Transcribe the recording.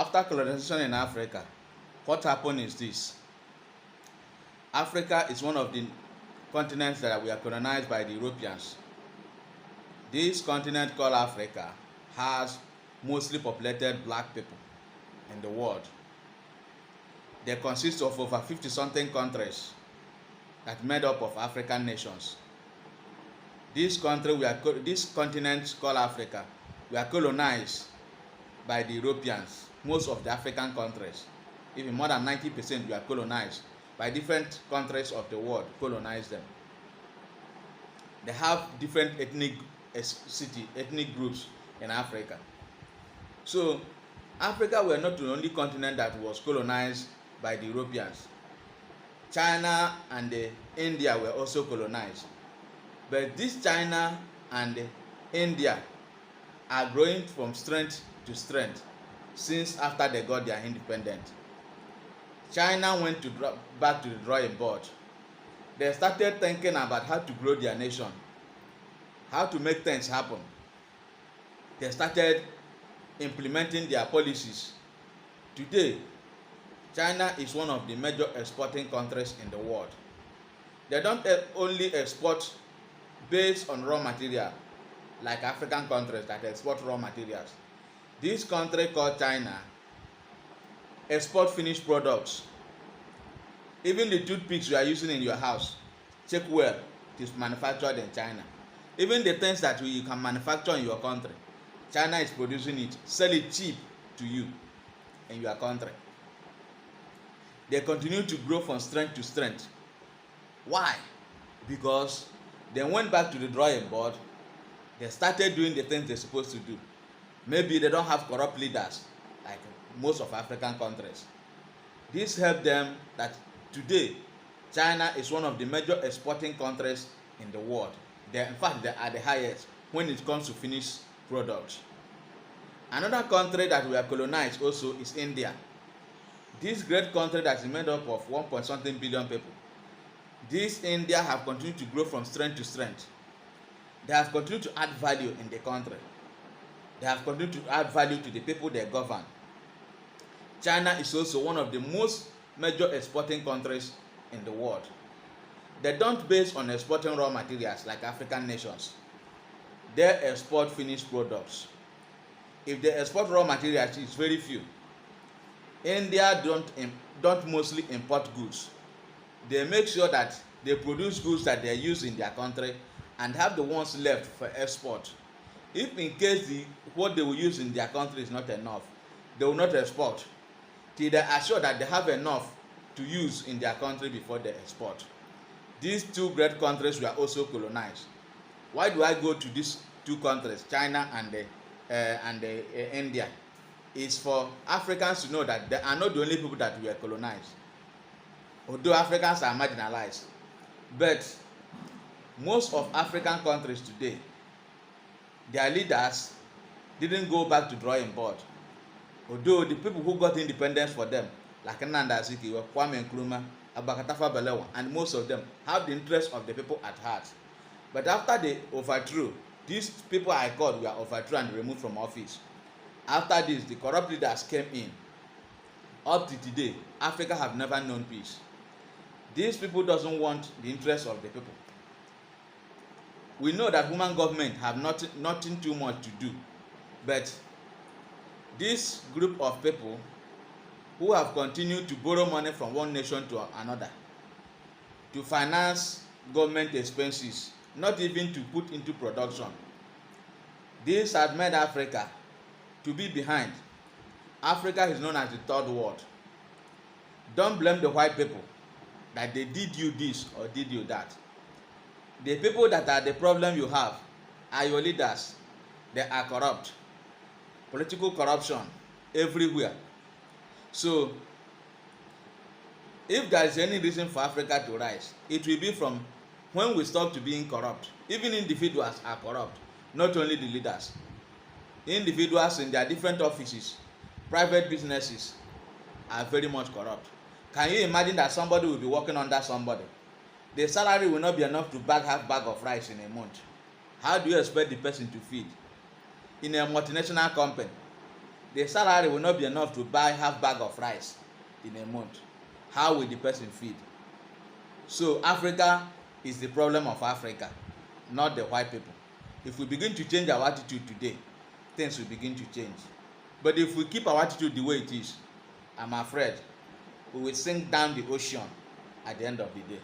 After colonization in Africa, what happened is this. Africa is one of the continents that were colonized by the Europeans. This continent called Africa has mostly populated black people in the world. They consist of over 50-something countries that made up of African nations. This continent called Africa were colonized by the Europeans. Most of the African countries, even more than 90%, were colonized by different countries of the world. Colonized them. They have different ethnic groups in Africa. So Africa were not the only continent that was colonized by the Europeans. China and India were also colonized. But this China and India are growing from strength to strength since after they got their independence. China went back to the drawing board. They started thinking about how to grow their nation, how to make things happen. They started implementing their policies. Today, China is one of the major exporting countries in the world. They don't only export based on raw material like African countries that export raw materials. This country called China export finished products. Even the toothpicks you are using in your house, check well, it is manufactured in China. Even the things that you can manufacture in your country, China is producing it, sell it cheap to you in your country. They continue to grow from strength to strength. Why? Because they went back to the drawing board. They started doing the things they're supposed to do. Maybe they don't have corrupt leaders like most of African countries. This helped them that today China is one of the major exporting countries in the world. In fact, they are the highest when it comes to finished products. Another country that we are colonized also is India. This great country that is made up of 1.something billion people. This India have continued to grow from strength to strength. They have continued to add value in the country. They have continued to add value to the people they govern. China is also one of the most major exporting countries in the world. They don't base on exporting raw materials like African nations. They export finished products. If they export raw materials, it's very few. India don't mostly import goods. They make sure that they produce goods that they use in their country and have the ones left for export. If in case what they will use in their country is not enough, they will not export till they are sure that they have enough to use in their country before they export. These two great countries were also colonized. Why do I go to these two countries, China and India? It's for Africans to know that they are not the only people that were colonized. Although Africans are marginalized, but most of African countries today, their leaders didn't go back to drawing board. Although the people who got independence for them, like Nnamdi Azikiwe, Kwame Nkrumah, Abakatafa Balewa, and most of them have the interest of the people at heart. But after they overthrew, these people I called were overthrown and removed from office. After this, the corrupt leaders came in. Up to today, Africa have never known peace. These people doesn't want the interest of the people. We know that human government have nothing too much to do, but this group of people who have continued to borrow money from one nation to another to finance government expenses, not even to put into production. This has made Africa to be behind. Africa is known as the third world. Don't blame the white people that they did you this or did you that. The people that are the problem you have are your leaders. They are corrupt. Political corruption everywhere. So if there is any reason for Africa to rise, it will be from when we stop to being corrupt. Even individuals are corrupt, not only the leaders. Individuals in their different offices, private businesses are very much corrupt. Can you imagine that somebody will be working under somebody? The salary will not be enough to bag half bag of rice in a month. How do you expect the person to feed? In a multinational company, the salary will not be enough to buy half bag of rice in a month. How will the person feed? So Africa is the problem of Africa, not the white people. If we begin to change our attitude today, things will begin to change. But if we keep our attitude the way it is, I'm afraid we will sink down the ocean at the end of the day.